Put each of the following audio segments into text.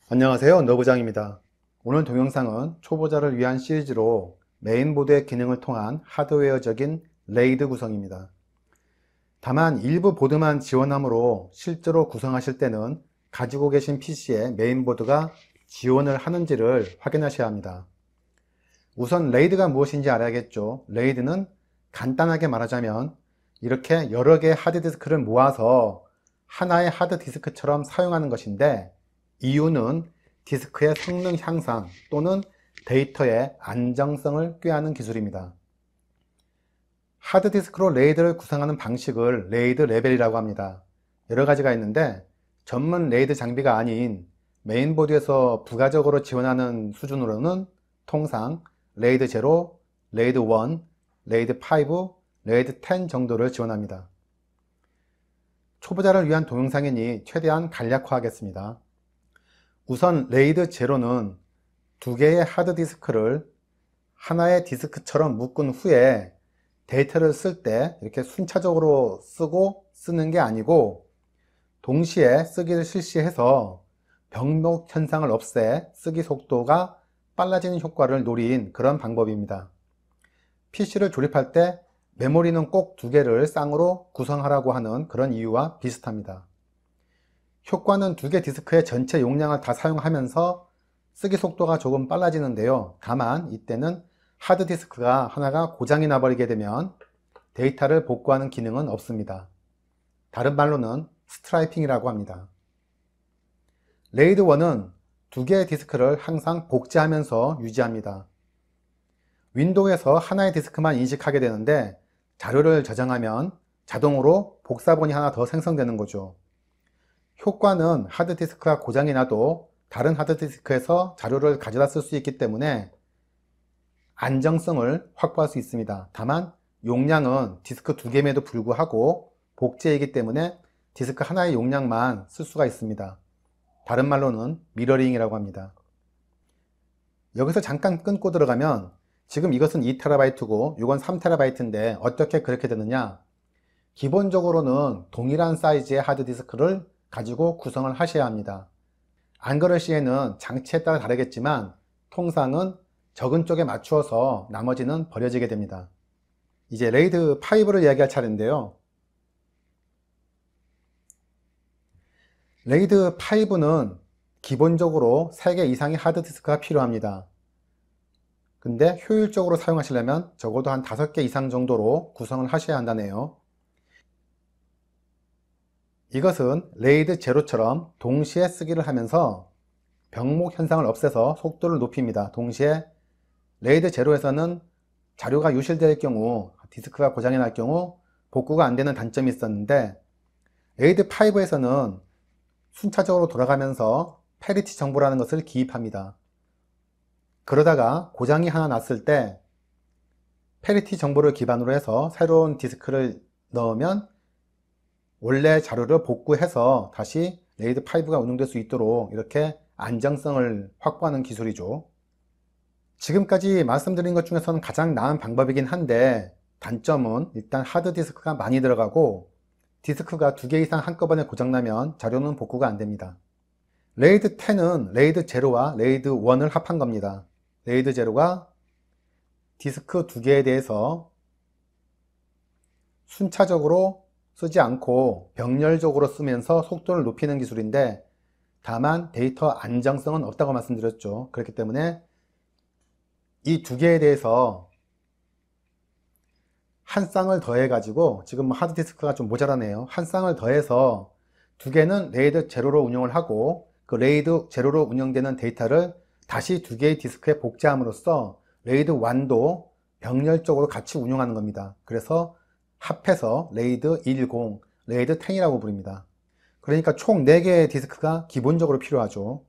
안녕하세요, 너부장입니다. 오늘 동영상은 초보자를 위한 시리즈로 메인보드의 기능을 통한 하드웨어적인 레이드 구성입니다. 다만 일부 보드만 지원하므로 실제로 구성하실 때는 가지고 계신 PC에 메인보드가 지원을 하는지를 확인하셔야 합니다. 우선 레이드가 무엇인지 알아야겠죠. 레이드는 간단하게 말하자면 이렇게 여러 개의 하드디스크를 모아서 하나의 하드디스크처럼 사용하는 것인데, 이유는 디스크의 성능 향상 또는 데이터의 안정성을 꾀하는 기술입니다. 하드디스크로 레이드를 구성하는 방식을 레이드 레벨이라고 합니다. 여러 가지가 있는데 전문 레이드 장비가 아닌 메인보드에서 부가적으로 지원하는 수준으로는 통상 레이드 0, 레이드 1, 레이드 5, 레이드 10 정도를 지원합니다. 초보자를 위한 동영상이니 최대한 간략화하겠습니다. 우선 레이드 0는 두 개의 하드디스크를 하나의 디스크처럼 묶은 후에 데이터를 쓸 때 이렇게 순차적으로 쓰는 게 아니고 동시에 쓰기를 실시해서 병목 현상을 없애 쓰기 속도가 빨라지는 효과를 노린 그런 방법입니다. PC를 조립할 때 메모리는 꼭 두 개를 쌍으로 구성하라고 하는 그런 이유와 비슷합니다. 효과는 두 개 디스크의 전체 용량을 다 사용하면서 쓰기 속도가 조금 빨라지는데요. 다만 이때는 하드디스크가 하나가 고장이 나버리게 되면 데이터를 복구하는 기능은 없습니다. 다른 말로는 스트라이핑이라고 합니다. 레이드 1은 두 개의 디스크를 항상 복제하면서 유지합니다. 윈도우에서 하나의 디스크만 인식하게 되는데 자료를 저장하면 자동으로 복사본이 하나 더 생성되는 거죠. 효과는 하드디스크가 고장이 나도 다른 하드디스크에서 자료를 가져다 쓸 수 있기 때문에 안정성을 확보할 수 있습니다. 다만 용량은 디스크 두 개임에도 불구하고 복제이기 때문에 디스크 하나의 용량만 쓸 수가 있습니다. 다른 말로는 미러링이라고 합니다. 여기서 잠깐 끊고 들어가면 지금 이것은 2TB고 이건 3TB인데 어떻게 그렇게 되느냐? 기본적으로는 동일한 사이즈의 하드디스크를 가지고 구성을 하셔야 합니다. 안 그럴 시에는 장치에 따라 다르겠지만 통상은 적은 쪽에 맞추어서 나머지는 버려지게 됩니다. 이제 레이드 5를 이야기할 차례인데요. 레이드 5는 기본적으로 3개 이상의 하드디스크가 필요합니다. 근데 효율적으로 사용하시려면 적어도 한 5개 이상 정도로 구성을 하셔야 한다네요. 이것은 레이드 0처럼 동시에 쓰기를 하면서 병목 현상을 없애서 속도를 높입니다. 동시에 레이드 0에서는 자료가 유실될 경우, 디스크가 고장이 날 경우 복구가 안 되는 단점이 있었는데 레이드 5에서는 순차적으로 돌아가면서 페리티 정보라는 것을 기입합니다. 그러다가 고장이 하나 났을 때 페리티 정보를 기반으로 해서 새로운 디스크를 넣으면 원래 자료를 복구해서 다시 레이드 5가 운영될 수 있도록 이렇게 안정성을 확보하는 기술이죠. 지금까지 말씀드린 것 중에서는 가장 나은 방법이긴 한데 단점은 일단 하드디스크가 많이 들어가고 디스크가 2개 이상 한꺼번에 고장나면 자료는 복구가 안 됩니다. 레이드 10은 레이드 0와 레이드 1을 합한 겁니다. 레이드 0가 디스크 2개에 대해서 순차적으로 쓰지 않고 병렬적으로 쓰면서 속도를 높이는 기술인데 다만 데이터 안정성은 없다고 말씀드렸죠. 그렇기 때문에 이 2개에 대해서 한 쌍을 더해 가지고 지금 하드디스크가 좀 모자라네요. 한 쌍을 더해서 2개는 레이드 0로 운영을 하고 그 레이드 0로 운영되는 데이터를 다시 2개의 디스크에 복제함으로써 레이드 1도 병렬적으로 같이 운영하는 겁니다. 그래서 합해서 레이드 10, 레이드 10이라고 부릅니다. 그러니까 총 4개의 디스크가 기본적으로 필요하죠.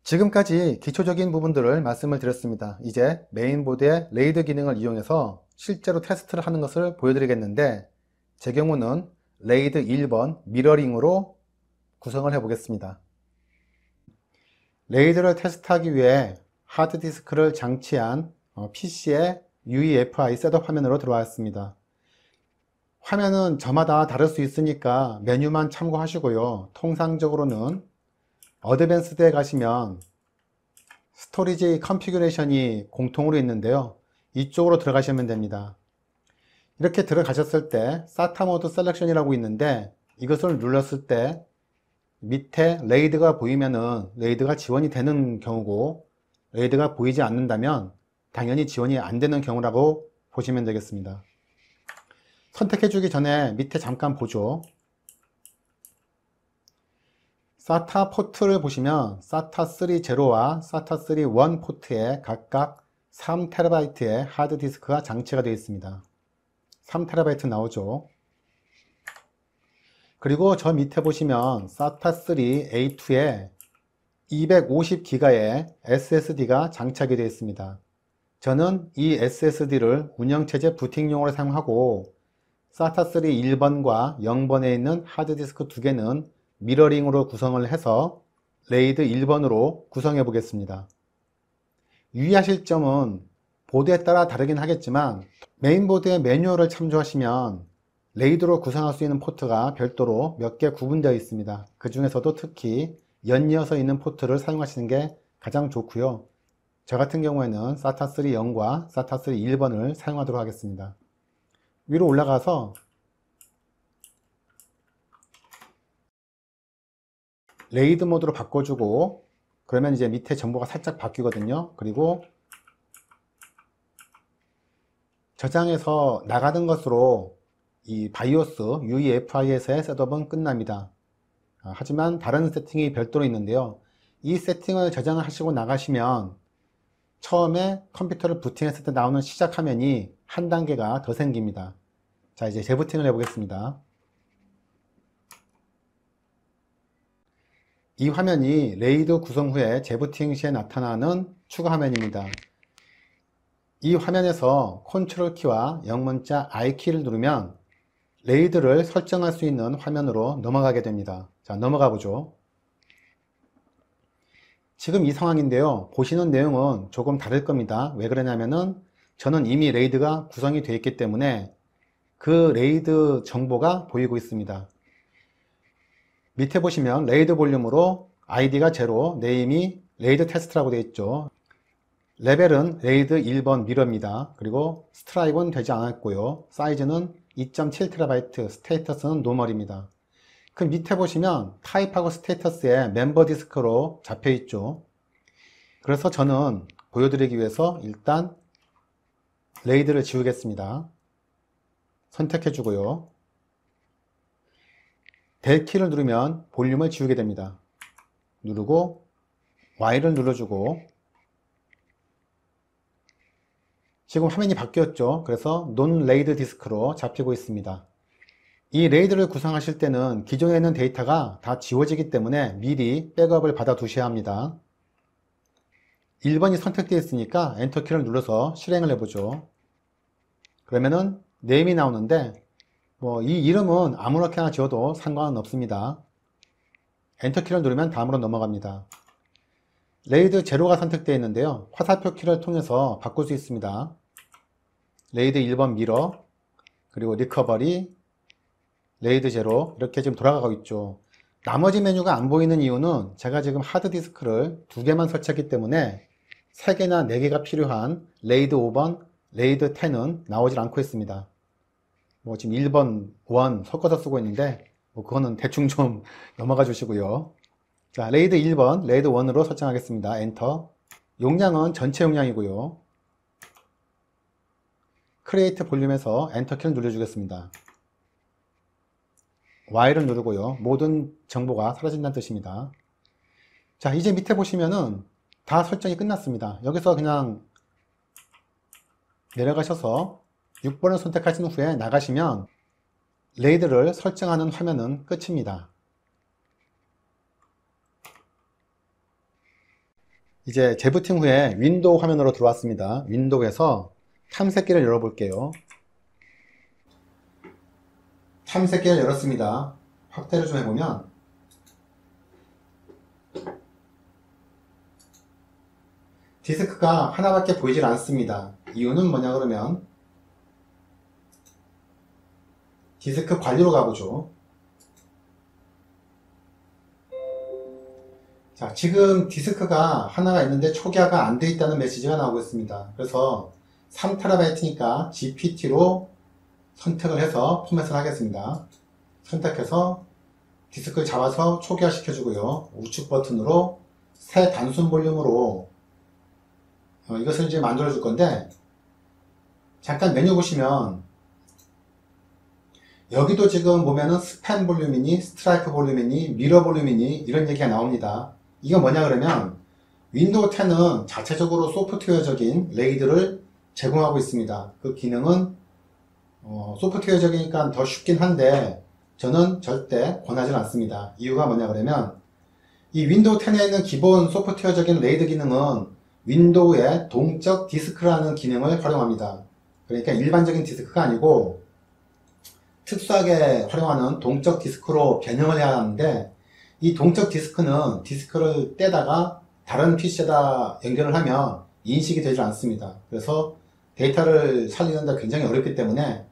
지금까지 기초적인 부분들을 말씀을 드렸습니다. 이제 메인보드의 레이드 기능을 이용해서 실제로 테스트를 하는 것을 보여드리겠는데 제 경우는 레이드 1번 미러링으로 구성을 해 보겠습니다. 레이드를 테스트하기 위해 하드디스크를 장치한 PC의 UEFI 셋업 화면으로 들어왔습니다. 화면은 저마다 다를 수 있으니까 메뉴만 참고하시고요. 통상적으로는 어드밴스드에 가시면 스토리지 컨피규레이션이 공통으로 있는데요. 이쪽으로 들어가시면 됩니다. 이렇게 들어가셨을 때 SATA 모드 셀렉션이라고 있는데 이것을 눌렀을 때 밑에 레이드가 보이면은 레이드가 지원이 되는 경우고, 레이드가 보이지 않는다면 당연히 지원이 안 되는 경우라고 보시면 되겠습니다. 선택해 주기 전에 밑에 잠깐 보죠. SATA 포트를 보시면 SATA 3.0와 SATA 3.1 포트에 각각 3TB의 하드디스크가 장치가 되어 있습니다. 3TB 나오죠. 그리고 저 밑에 보시면 SATA 3 A2에 250GB의 SSD가 장착이 되어 있습니다. 저는 이 SSD를 운영체제 부팅용으로 사용하고 SATA 3 1번과 0번에 있는 하드디스크 두 개는 미러링으로 구성을 해서 레이드 1번으로 구성해 보겠습니다. 유의하실 점은 보드에 따라 다르긴 하겠지만 메인보드의 매뉴얼을 참조하시면 레이드로 구성할 수 있는 포트가 별도로 몇 개 구분되어 있습니다. 그 중에서도 특히 연이어서 있는 포트를 사용하시는 게 가장 좋고요. 저 같은 경우에는 SATA 3 0과 SATA 3 1번을 사용하도록 하겠습니다. 위로 올라가서 레이드 모드로 바꿔주고, 그러면 이제 밑에 정보가 살짝 바뀌거든요. 그리고 저장해서 나가는 것으로 이 바이오스 UEFI에서의 셋업은 끝납니다. 하지만 다른 세팅이 별도로 있는데요. 이 세팅을 저장하시고 나가시면 처음에 컴퓨터를 부팅했을 때 나오는 시작 화면이 한 단계가 더 생깁니다. 자, 이제 재부팅을 해보겠습니다. 이 화면이 레이드 구성 후에 재부팅 시에 나타나는 추가 화면입니다. 이 화면에서 컨트롤 키와 영문자 I 키를 누르면 레이드를 설정할 수 있는 화면으로 넘어가게 됩니다. 자, 넘어가 보죠. 지금 이 상황인데요. 보시는 내용은 조금 다를 겁니다. 왜 그러냐면은 저는 이미 레이드가 구성이 되어 있기 때문에 그 레이드 정보가 보이고 있습니다. 밑에 보시면 레이드 볼륨으로 아이디가 0, 네임이 레이드 테스트라고 되어 있죠. 레벨은 레이드 1번 미러입니다. 그리고 스트라이브는 되지 않았고요. 사이즈는 2.7TB, 스테이터스는 노멀입니다. 그 밑에 보시면 타입하고 스테이터스에 멤버 디스크로 잡혀 있죠. 그래서 저는 보여드리기 위해서 일단 레이드를 지우겠습니다. 선택해 주고요. 델 키를 누르면 볼륨을 지우게 됩니다. 누르고 Y를 눌러주고, 지금 화면이 바뀌었죠. 그래서 논 레이드 디스크로 잡히고 있습니다. 이 레이드를 구성하실 때는 기존에 있는 데이터가 다 지워지기 때문에 미리 백업을 받아 두셔야 합니다. 1번이 선택되어 있으니까 엔터키를 눌러서 실행을 해보죠. 그러면은 네임이 나오는데 이 이름은 아무렇게나 지어도 상관은 없습니다. 엔터키를 누르면 다음으로 넘어갑니다. 레이드 0가 선택되어 있는데요. 화살표 키를 통해서 바꿀 수 있습니다. 레이드 1번 미러, 그리고 리커버리, 레이드 0 이렇게 지금 돌아가고 있죠. 나머지 메뉴가 안 보이는 이유는 제가 지금 하드디스크를 2개만 설치했기 때문에 3개나 4개가 필요한 레이드 5번, 레이드 10은 나오질 않고 있습니다. 지금 1번, 1 섞어서 쓰고 있는데 그거는 대충 좀 넘어가 주시고요. 자, 레이드 1번, 레이드 1으로 설정하겠습니다. 엔터. 용량은 전체 용량이고요. 크리에이트 볼륨에서 엔터키를 눌러주겠습니다. Y를 누르고요. 모든 정보가 사라진다는 뜻입니다. 자, 이제 밑에 보시면은 다 설정이 끝났습니다. 여기서 그냥 내려가셔서 6번을 선택하신 후에 나가시면 레이드를 설정하는 화면은 끝입니다. 이제 재부팅 후에 윈도우 화면으로 들어왔습니다. 윈도우에서 탐색기를 열어볼게요. 탐색기를 열었습니다. 확대를 좀 해보면 디스크가 하나밖에 보이질 않습니다. 이유는 뭐냐 그러면 디스크 관리로 가보죠. 자, 지금 디스크가 하나가 있는데 초기화가 안 돼 있다는 메시지가 나오고 있습니다. 그래서 3TB니까 GPT로 선택을 해서 포맷을 하겠습니다. 선택해서 디스크를 잡아서 초기화 시켜주고요. 우측 버튼으로 새 단순 볼륨으로 이것을 이제 만들어 줄 건데, 잠깐 메뉴 보시면 여기도 지금 보면은 스팬 볼륨이니 스트라이크 볼륨이니 미러 볼륨이니 이런 얘기가 나옵니다. 이건 뭐냐 그러면 윈도우 10은 자체적으로 소프트웨어적인 레이드를 제공하고 있습니다. 그 기능은 소프트웨어적이니까 더 쉽긴 한데 저는 절대 권하지 않습니다. 이유가 뭐냐 그러면 이 윈도우 10에 있는 기본 소프트웨어적인 레이드 기능은 윈도우의 동적 디스크라는 기능을 활용합니다. 그러니까 일반적인 디스크가 아니고 특수하게 활용하는 동적 디스크로 변형을 해야 하는데, 이 동적 디스크는 디스크를 떼다가 다른 PC에다 연결을 하면 인식이 되지 않습니다. 그래서 데이터를 살리는데 굉장히 어렵기 때문에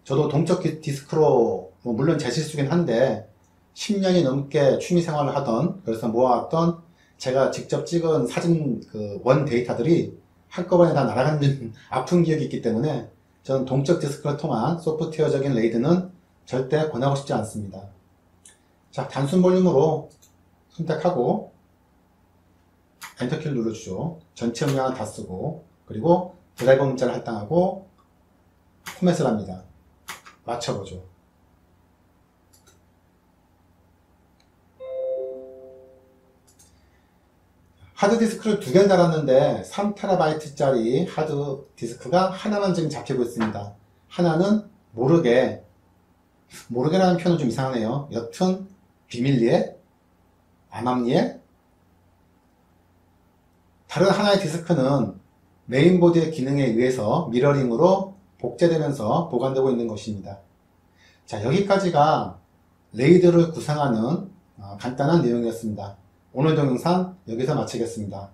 저도 동적 디스크로 물론 제 실수긴 한데 10년이 넘게 취미생활을 하던, 그래서 모아왔던 제가 직접 찍은 사진 원 데이터들이 한꺼번에 다 날아가는 아픈 기억이 있기 때문에 저는 동적 디스크를 통한 소프트웨어적인 레이드는 절대 권하고 싶지 않습니다. 자, 단순 볼륨으로 선택하고 엔터키를 눌러주죠. 전체 음량을 다 쓰고, 그리고 드라이버 문자를 할당하고 포맷을 합니다. 맞춰보죠. 하드디스크를 두 개를 달았는데 3TB짜리 하드디스크가 하나만 지금 잡히고 있습니다. 하나는 모르게라는 표현은 좀 이상하네요. 여튼 비밀리에, 암암리에, 다른 하나의 디스크는 메인보드의 기능에 의해서 미러링으로 복제되면서 보관되고 있는 것입니다. 자, 여기까지가 레이드를 구상하는 간단한 내용이었습니다. 오늘 동영상 여기서 마치겠습니다.